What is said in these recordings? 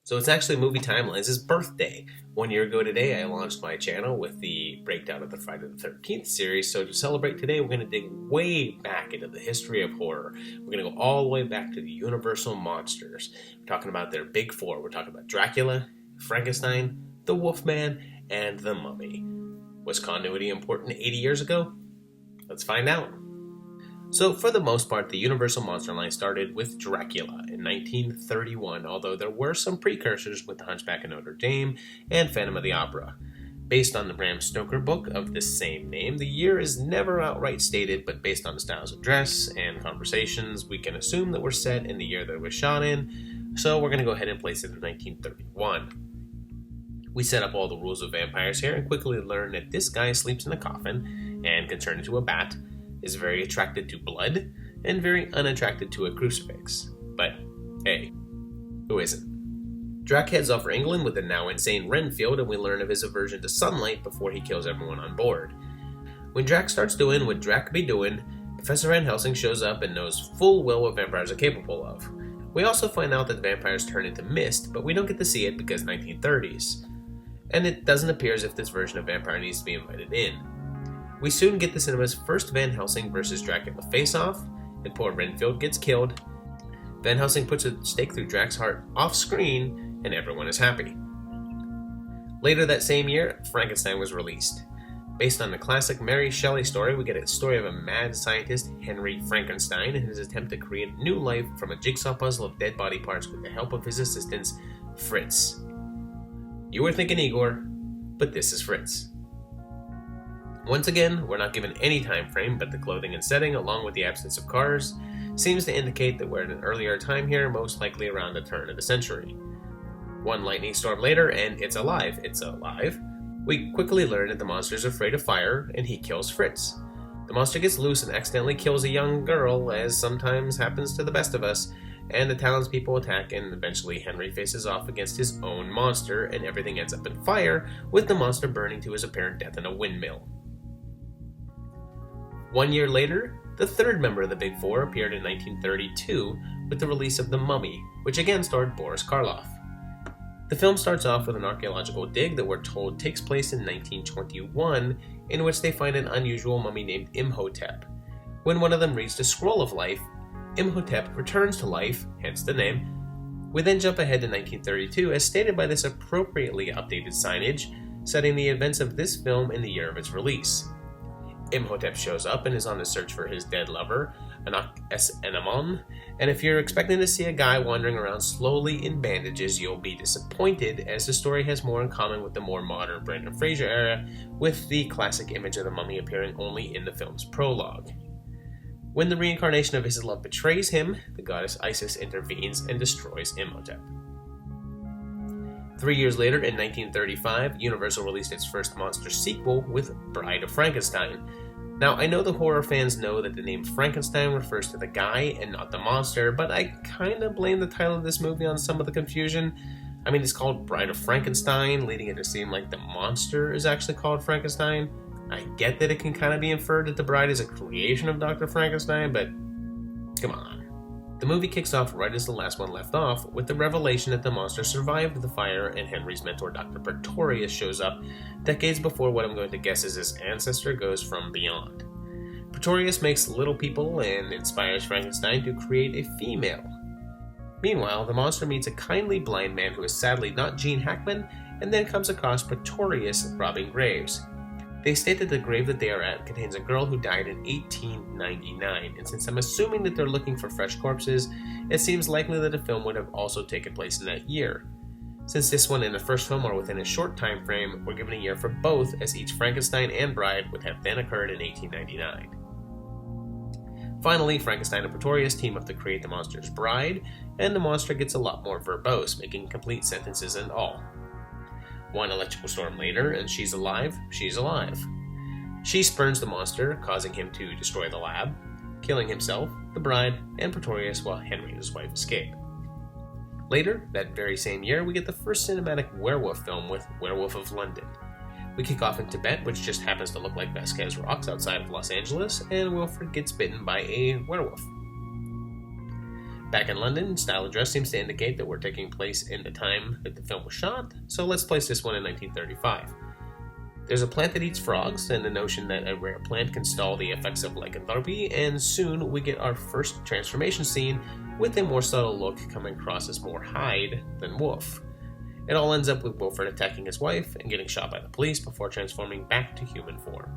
So it's actually Movie Timelines' birthday. 1 year ago today, I launched my channel with the breakdown of the Friday the 13th series. So to celebrate today, we're going to dig way back into the history of horror. We're going to go all the way back to the Universal monsters. We're talking about their big four. We're talking about Dracula, Frankenstein, the Wolfman, and the Mummy. Was continuity important 80 years ago? Let's find out. So, for the most part, the Universal monster line started with Dracula in 1931, although there were some precursors with The Hunchback of Notre Dame and Phantom of the Opera. Based on the Bram Stoker book of the same name, the year is never outright stated, but based on the styles of dress and conversations, we can assume that we're set in the year that it was shot in, so we're going to go ahead and place it in 1931. We set up all the rules of vampires here and quickly learn that this guy sleeps in a coffin and can turn into a bat, is very attracted to blood, and very unattracted to a crucifix. But, hey, who isn't? Drac heads off for England with the now insane Renfield, and we learn of his aversion to sunlight before he kills everyone on board. When Drac starts doing what Drac be doing, Professor Van Helsing shows up and knows full well what vampires are capable of. We also find out that vampires turn into mist, but we don't get to see it because 1930s. And it doesn't appear as if this version of vampire needs to be invited in. We soon get the cinema's first Van Helsing versus Dracula face-off, and poor Renfield gets killed. Van Helsing puts a stake through Drac's heart off-screen, and everyone is happy. Later that same year, Frankenstein was released. Based on the classic Mary Shelley story, we get a story of a mad scientist, Henry Frankenstein, and his attempt to create new life from a jigsaw puzzle of dead body parts with the help of his assistant, Fritz. You were thinking Igor, but this is Fritz. Once again, we're not given any time frame, but the clothing and setting, along with the absence of cars, seems to indicate that we're at an earlier time here, most likely around the turn of the century. One lightning storm later, and it's alive. We quickly learn that the monster is afraid of fire, and he kills Fritz. The monster gets loose and accidentally kills a young girl, as sometimes happens to the best of us, and the townspeople attack, and eventually Henry faces off against his own monster, and everything ends up in fire, with the monster burning to his apparent death in a windmill. 1 year later, the third member of the Big Four appeared in 1932 with the release of The Mummy, which again starred Boris Karloff. The film starts off with an archaeological dig that we're told takes place in 1921, in which they find an unusual mummy named Imhotep. When one of them reads the Scroll of Life, Imhotep returns to life, hence the name. We then jump ahead to 1932, as stated by this appropriately updated signage, setting the events of this film in the year of its release. Imhotep shows up and is on the search for his dead lover, Anak-es-Enamon, and if you're expecting to see a guy wandering around slowly in bandages, you'll be disappointed, as the story has more in common with the more modern Brendan Fraser era, with the classic image of the mummy appearing only in the film's prologue. When the reincarnation of his love betrays him, the goddess Isis intervenes and destroys Imhotep. 3 years later, in 1935, Universal released its first monster sequel with Bride of Frankenstein. Now, I know the horror fans know that the name Frankenstein refers to the guy and not the monster, but I kinda blame the title of this movie on some of the confusion. I mean, it's called Bride of Frankenstein, leading it to seem like the monster is actually called Frankenstein. I get that it can kind of be inferred that the bride is a creation of Dr. Frankenstein, but come on. The movie kicks off right as the last one left off, with the revelation that the monster survived the fire and Henry's mentor Dr. Pretorius shows up decades before what I'm going to guess is his ancestor goes from beyond. Pretorius makes little people and inspires Frankenstein to create a female. Meanwhile, the monster meets a kindly blind man who is sadly not Gene Hackman, and then comes across Pretorius robbing graves. They state that the grave that they are at contains a girl who died in 1899, and since I'm assuming that they're looking for fresh corpses, it seems likely that a film would have also taken place in that year. Since this one and the first film are within a short time frame, we're given a year for both, as each Frankenstein and Bride would have then occurred in 1899. Finally, Frankenstein and Pretorius team up to create the monster's bride, and the monster gets a lot more verbose, making complete sentences and all. One electrical storm later, and she's alive. She spurns the monster, causing him to destroy the lab, killing himself, the bride, and Pretorius while Henry and his wife escape. Later, that very same year, we get the first cinematic werewolf film with Werewolf of London. We kick off in Tibet, which just happens to look like Vasquez Rocks outside of Los Angeles, and Wilfred gets bitten by a werewolf. Back in London, style of dress seems to indicate that we're taking place in the time that the film was shot, so let's place this one in 1935. There's a plant that eats frogs, and the notion that a rare plant can stall the effects of lycanthropy, and soon we get our first transformation scene with a more subtle look coming across as more Hyde than Wolf. It all ends up with Wilfred attacking his wife and getting shot by the police before transforming back to human form.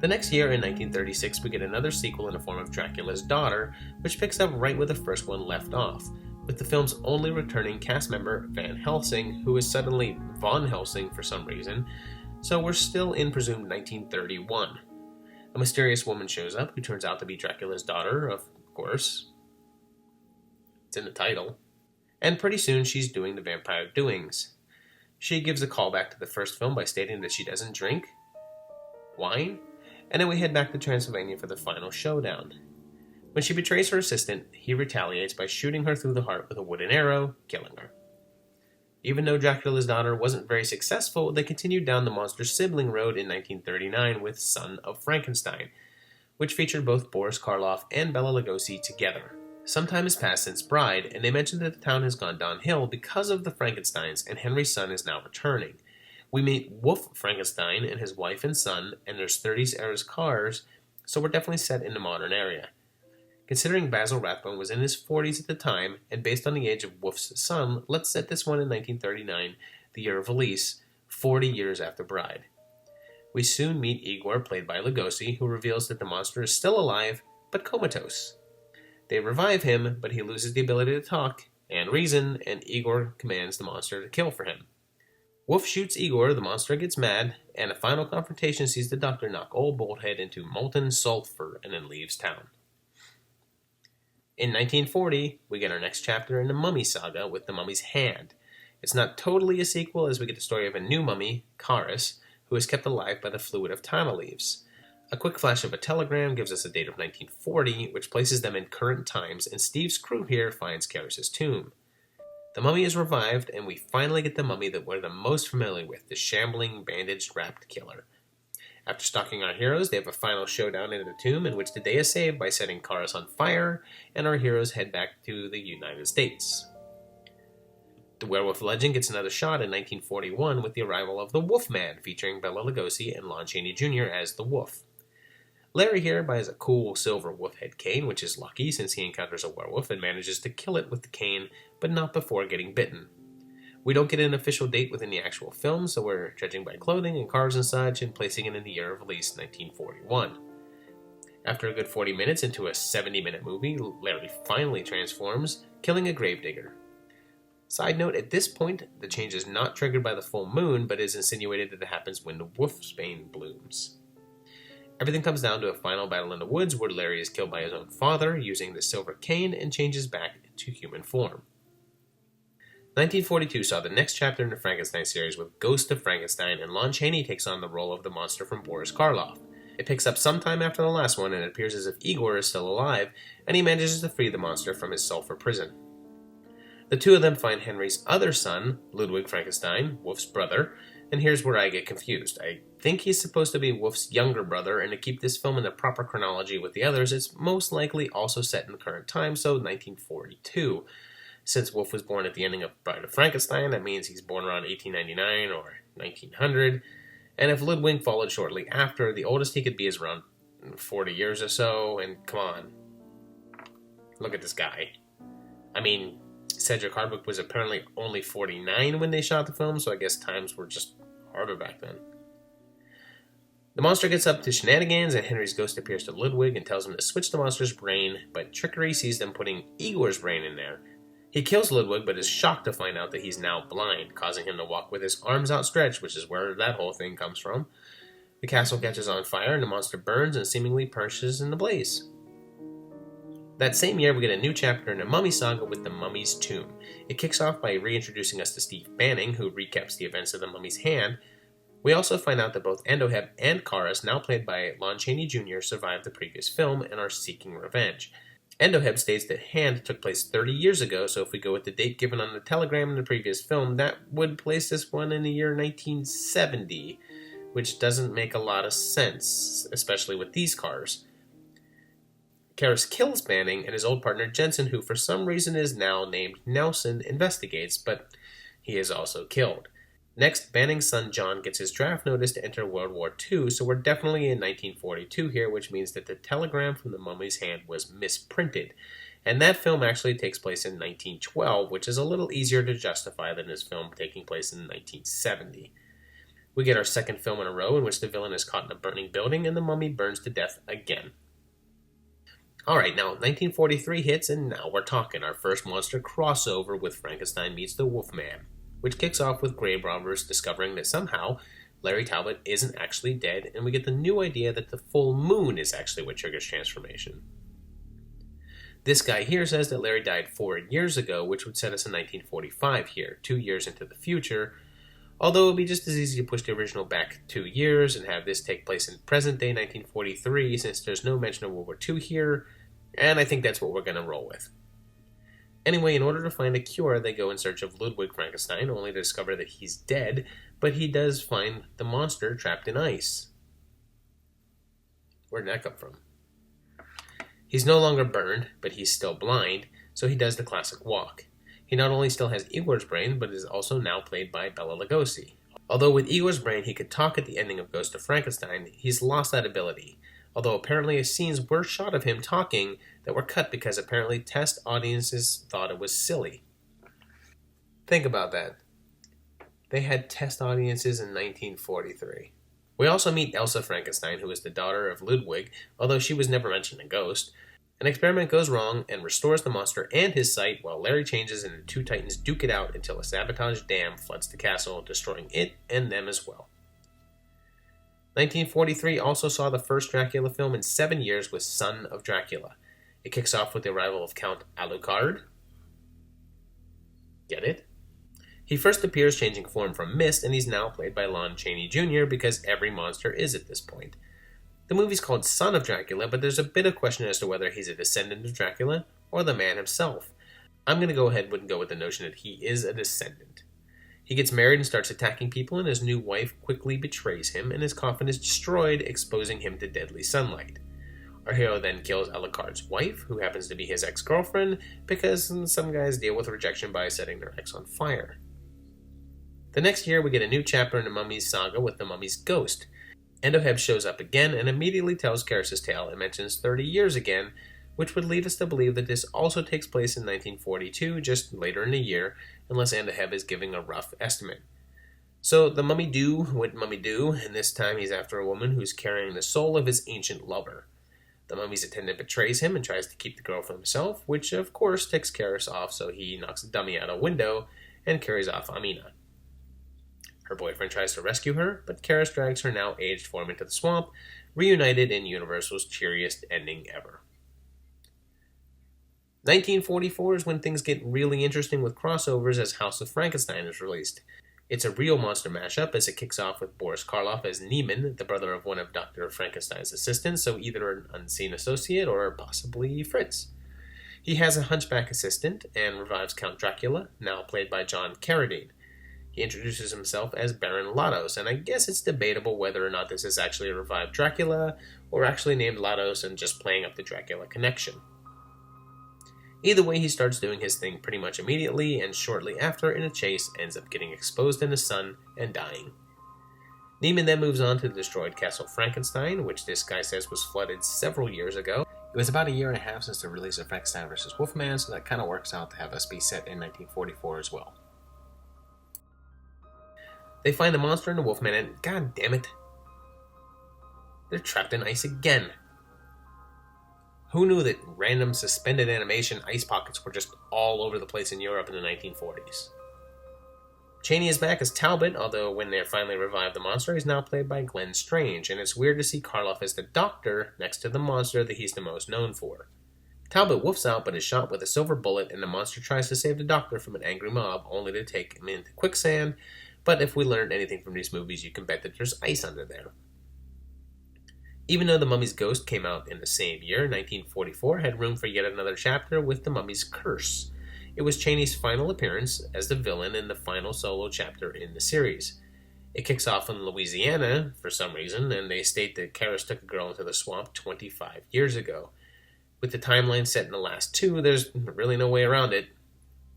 The next year, in 1936, we get another sequel in the form of Dracula's Daughter, which picks up right where the first one left off, with the film's only returning cast member, Van Helsing, who is suddenly Von Helsing for some reason, so we're still in presumed 1931. A mysterious woman shows up who turns out to be Dracula's daughter, of course. It's in the title. And pretty soon she's doing the vampire doings. She gives a callback to the first film by stating that she doesn't drink wine, and then we head back to Transylvania for the final showdown. When she betrays her assistant, he retaliates by shooting her through the heart with a wooden arrow, killing her. Even though Dracula's Daughter wasn't very successful, they continued down the monster sibling road in 1939 with Son of Frankenstein, which featured both Boris Karloff and Bela Lugosi together. Some time has passed since Bride, and they mentioned that the town has gone downhill because of the Frankensteins, and Henry's son is now returning. We meet Wolf Frankenstein and his wife and son, and there's 30s era cars, so we're definitely set in the modern area. Considering Basil Rathbone was in his 40s at the time, and based on the age of Wolf's son, let's set this one in 1939, the year of release, 40 years after Bride. We soon meet Igor, played by Lugosi, who reveals that the monster is still alive, but comatose. They revive him, but he loses the ability to talk and reason, and Igor commands the monster to kill for him. Wolf shoots Igor, the monster gets mad, and a final confrontation sees the doctor knock old Bolthead into molten sulfur and then leaves town. In 1940, we get our next chapter in the Mummy saga with The Mummy's Hand. It's not totally a sequel, as we get the story of a new mummy, Charis, who is kept alive by the fluid of tama leaves. A quick flash of a telegram gives us a date of 1940, which places them in current times, and Steve's crew here finds Charis' tomb. The mummy is revived, and we finally get the mummy that we're the most familiar with, the shambling, bandaged-wrapped killer. After stalking our heroes, they have a final showdown in the tomb in which the day is saved by setting Charis on fire, and our heroes head back to the United States. The werewolf legend gets another shot in 1941 with the arrival of the Wolfman, featuring Bela Lugosi and Lon Chaney Jr. as the Wolf. Larry here buys a cool silver wolf head cane, which is lucky since he encounters a werewolf and manages to kill it with the cane, but not before getting bitten. We don't get an official date within the actual film, so we're judging by clothing and cars and such, and placing it in the year of release, 1941. After a good 40 minutes into a 70-minute movie, Larry finally transforms, killing a gravedigger. Side note, at this point, the change is not triggered by the full moon, but is insinuated that it happens when the wolfsbane blooms. Everything comes down to a final battle in the woods where Larry is killed by his own father using the silver cane and changes back to human form. 1942 saw the next chapter in the Frankenstein series with Ghost of Frankenstein, and Lon Chaney takes on the role of the monster from Boris Karloff. It picks up sometime after the last one, and it appears as if Igor is still alive, and he manages to free the monster from his sulfur prison. The two of them find Henry's other son, Ludwig Frankenstein, Wolf's brother, and here's where I get confused. I think he's supposed to be Wolf's younger brother, and to keep this film in the proper chronology with the others, it's most likely also set in the current time, so 1942. Since Wolf was born at the ending of Bride of Frankenstein, that means he's born around 1899 or 1900, and if Ludwig followed shortly after, the oldest he could be is around 40 years or so, and come on. Look at this guy. I mean, Cedric Hardwicke was apparently only 49 when they shot the film, so I guess times were just harder back then. The monster gets up to shenanigans, and Henry's ghost appears to Ludwig and tells him to switch the monster's brain, but Trickery sees them putting Igor's brain in there. He kills Ludwig, but is shocked to find out that he's now blind, causing him to walk with his arms outstretched, which is where that whole thing comes from. The castle catches on fire, and the monster burns and seemingly perishes in the blaze. That same year, we get a new chapter in the Mummy saga with the Mummy's Tomb. It kicks off by reintroducing us to Steve Banning, who recaps the events of the Mummy's Hand. We also find out that both Endoheb and Charis, now played by Lon Chaney Jr., survived the previous film and are seeking revenge. Endoheb states that Hand took place 30 years ago, so if we go with the date given on the telegram in the previous film, that would place this one in the year 1970, which doesn't make a lot of sense, especially with these cars. Karras kills Banning, and his old partner Jensen, who for some reason is now named Nelson, investigates, but he is also killed. Next, Banning's son John gets his draft notice to enter World War II, so we're definitely in 1942 here, which means that the telegram from the mummy's hand was misprinted. And that film actually takes place in 1912, which is a little easier to justify than his film taking place in 1970. We get our second film in a row in which the villain is caught in a burning building and the mummy burns to death again. Alright, now 1943 hits and now we're talking our first monster crossover with Frankenstein meets the Wolfman, which kicks off with grave robbers discovering that somehow Larry Talbot isn't actually dead, and we get the new idea that the full moon is actually what triggers transformation. This guy here says that Larry died 4 years ago, which would set us in 1945 here, 2 years into the future, although it would be just as easy to push the original back 2 years and have this take place in present-day 1943, since there's no mention of World War II here, and I think that's what we're going to roll with. Anyway, in order to find a cure, they go in search of Ludwig Frankenstein, only to discover that he's dead, but he does find the monster trapped in ice. Where did that come from? He's no longer burned, but he's still blind, so he does the classic walk. He not only still has Igor's brain, but is also now played by Bela Lugosi. Although with Igor's brain he could talk at the ending of Ghost of Frankenstein, he's lost that ability. Although apparently scenes were shot of him talking that were cut because apparently test audiences thought it was silly. Think about that. They had test audiences in 1943. We also meet Elsa Frankenstein, who is the daughter of Ludwig, although she was never mentioned in Ghost. An experiment goes wrong and restores the monster and his sight, while Larry changes and the two titans duke it out until a sabotaged dam floods the castle, destroying it and them as well. 1943 also saw the first Dracula film in 7 years with Son of Dracula. It kicks off with the arrival of Count Alucard. Get it? He first appears changing form from Mist, and he's now played by Lon Chaney Jr. because every monster is at this point. The movie's called Son of Dracula, but there's a bit of question as to whether he's a descendant of Dracula or the man himself. I'm going to go ahead and go with the notion that he is a descendant. He gets married and starts attacking people, and his new wife quickly betrays him, and his coffin is destroyed, exposing him to deadly sunlight. Our hero then kills Alucard's wife, who happens to be his ex-girlfriend, because some guys deal with rejection by setting their ex on fire. The next year, we get a new chapter in the Mummy's saga with the Mummy's ghost. Endoheb shows up again and immediately tells Karras' tale and mentions 30 years again, which would lead us to believe that this also takes place in 1942, just later in the year, unless Endoheb is giving a rough estimate. So the mummy do what mummy do, and this time he's after a woman who's carrying the soul of his ancient lover. The mummy's attendant betrays him and tries to keep the girl for himself, which of course ticks Karras off, so he knocks the dummy out a window and carries off Amina. Her boyfriend tries to rescue her, but Karras drags her now aged form into the swamp, reunited in Universal's cheeriest ending ever. 1944 is when things get really interesting with crossovers as House of Frankenstein is released. It's a real monster mashup as it kicks off with Boris Karloff as Niemann, the brother of one of Dr. Frankenstein's assistants, so either an unseen associate or possibly Fritz. He has a hunchback assistant and revives Count Dracula, now played by John Carradine. He introduces himself as Baron Lados, and I guess it's debatable whether or not this is actually a revived Dracula or actually named Lados and just playing up the Dracula connection. Either way, he starts doing his thing pretty much immediately, and shortly after, in a chase, ends up getting exposed in the sun and dying. Niemann then moves on to the destroyed Castle Frankenstein, which this guy says was flooded several years ago. It was about 1.5 years since the release of Frankenstein vs. Wolfman, so that kind of works out to have us be set in 1944 as well. They find the monster and the Wolfman, and god damn it, they're trapped in ice again. Who knew that random suspended animation ice pockets were just all over the place in Europe in the 1940s? Chaney is back as Talbot, although when they finally revive the monster, he's now played by Glenn Strange, and it's weird to see Karloff as the Doctor next to the monster that he's the most known for. Talbot woofs out but is shot with a silver bullet, and the monster tries to save the Doctor from an angry mob, only to take him into quicksand, but if we learned anything from these movies, you can bet that there's ice under there. Even though The Mummy's Ghost came out in the same year, 1944 had room for yet another chapter with The Mummy's Curse. It was Chaney's final appearance as the villain in the final solo chapter in the series. It kicks off in Louisiana, for some reason, and they state that Karras took a girl into the swamp 25 years ago. With the timeline set in the last two, there's really no way around it.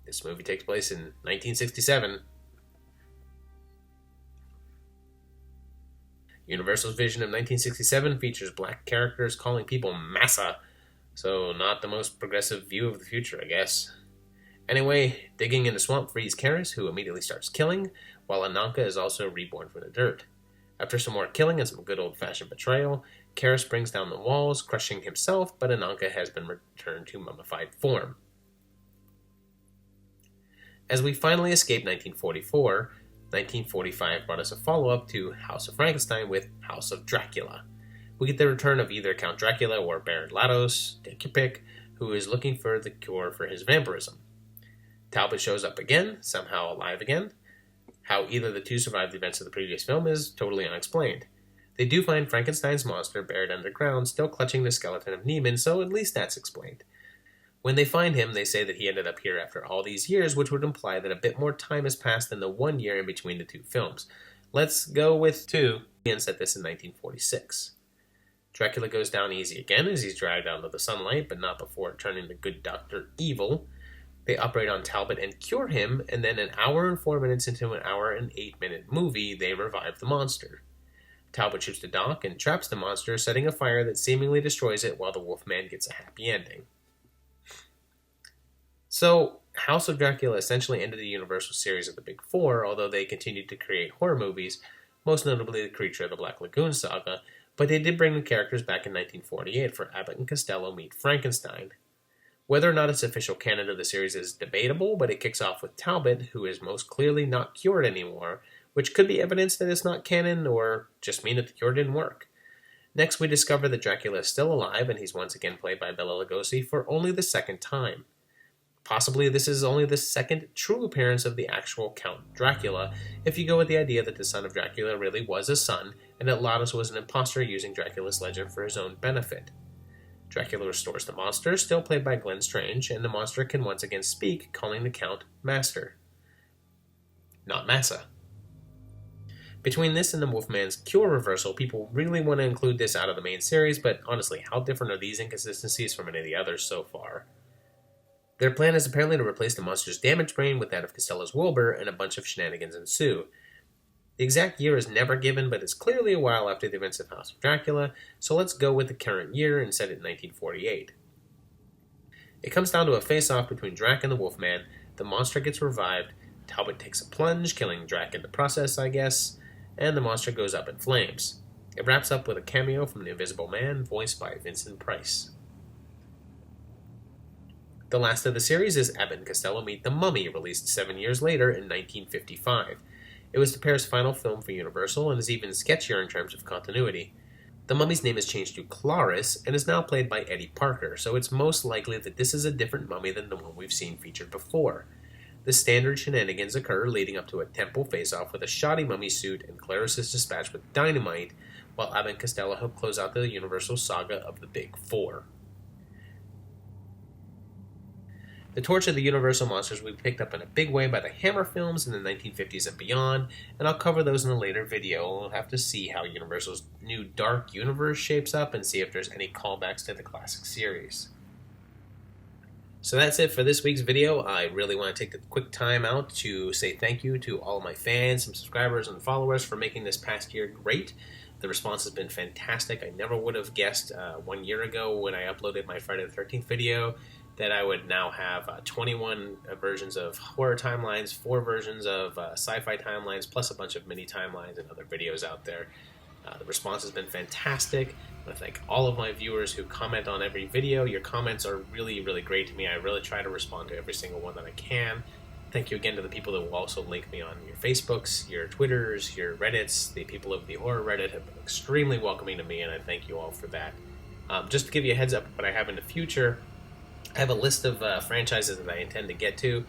This movie takes place in 1967. Universal's vision of 1967 features black characters calling people massa, so not the most progressive view of the future, I guess. Anyway, digging into Swamp frees Karis, who immediately starts killing, while Ananka is also reborn from the dirt. After some more killing and some good old-fashioned betrayal, Karis brings down the walls, crushing himself, but Ananka has been returned to mummified form. As we finally escape 1944, 1945 brought us a follow-up to House of Frankenstein with House of Dracula. We get the return of either Count Dracula or Baron Lados, take your pick, who is looking for the cure for his vampirism. Talbot shows up again, somehow alive again. How either the two survived the events of the previous film is totally unexplained. They do find Frankenstein's monster buried underground, still clutching the skeleton of Neiman, so at least that's explained. When they find him, they say that he ended up here after all these years, which would imply that a bit more time has passed than the 1 year in between the two films. Let's go with 2 and set this in 1946. Dracula goes down easy again as he's dragged out of the sunlight, but not before turning the good doctor evil. They operate on Talbot and cure him, and then an hour and 4 minutes into an hour and 8-minute movie, they revive the monster. Talbot shoots the doc and traps the monster, setting a fire that seemingly destroys it while the Wolfman gets a happy ending. So, House of Dracula essentially ended the Universal series of the Big Four, although they continued to create horror movies, most notably The Creature of the Black Lagoon saga, but they did bring the characters back in 1948 for Abbott and Costello Meet Frankenstein. Whether or not it's official canon of the series is debatable, but it kicks off with Talbot, who is most clearly not cured anymore, which could be evidence that it's not canon or just mean that the cure didn't work. Next, we discover that Dracula is still alive, and he's once again played by Bela Lugosi for only the second time. Possibly this is only the second true appearance of the actual Count Dracula, if you go with the idea that the son of Dracula really was a son, and that Lados was an imposter using Dracula's legend for his own benefit. Dracula restores the monster, still played by Glenn Strange, and the monster can once again speak, calling the Count Master. Not Massa. Between this and the Wolfman's cure reversal, people really want to include this out of the main series, but honestly, how different are these inconsistencies from any of the others so far? Their plan is apparently to replace the monster's damaged brain with that of Costello's Wilbur, and a bunch of shenanigans ensue. The exact year is never given, but it's clearly a while after the events of House of Dracula, so let's go with the current year and set it in 1948. It comes down to a face-off between Drac and the Wolfman. The monster gets revived, Talbot takes a plunge, killing Drac in the process, I guess, and the monster goes up in flames. It wraps up with a cameo from the Invisible Man, voiced by Vincent Price. The last of the series is Abbott and Costello Meet the Mummy, released 7 years later in 1955. It was the pair's final film for Universal and is even sketchier in terms of continuity. The mummy's name is changed to Clarice and is now played by Eddie Parker, so it's most likely that this is a different mummy than the one we've seen featured before. The standard shenanigans occur leading up to a temple face-off with a shoddy mummy suit, and Clarice is dispatched with dynamite, while Abbott and Costello help close out the Universal saga of the Big Four. The torch of the Universal monsters will be picked up in a big way by the Hammer films in the 1950s and beyond, and I'll cover those in a later video. We'll have to see how Universal's new Dark Universe shapes up and see if there's any callbacks to the classic series. So that's it for this week's video. I really want to take a quick time out to say thank you to all of my fans and subscribers and followers for making this past year great. The response has been fantastic. I never would have guessed 1 year ago when I uploaded my Friday the 13th video that I would now have 21 versions of horror timelines, 4 versions of sci-fi timelines, plus a bunch of mini timelines and other videos out there. The response has been fantastic. I want to thank all of my viewers who comment on every video. Your comments are really, really great to me. I really try to respond to every single one that I can. Thank you again to the people that will also link me on your Facebooks, your Twitters, your Reddits. The people of the horror Reddit have been extremely welcoming to me, and I thank you all for that. Just to give you a heads up of what I have in the future, I have a list of franchises that I intend to get to.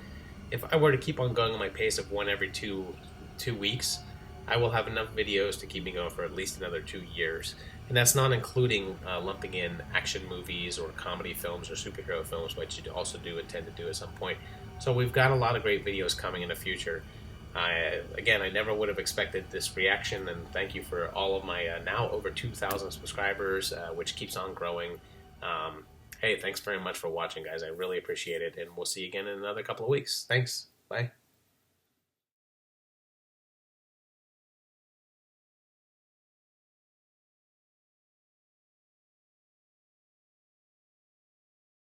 If I were to keep on going on my pace of one every two weeks, I will have enough videos to keep me going for at least another 2 years. And that's not including lumping in action movies or comedy films or superhero films, which you also do intend to do at some point. So we've got a lot of great videos coming in the future. Again, I never would have expected this reaction, and thank you for all of my now over 2,000 subscribers, which keeps on growing. Hey, thanks very much for watching, guys. I really appreciate it, and we'll see you again in another couple of weeks. Thanks. Bye.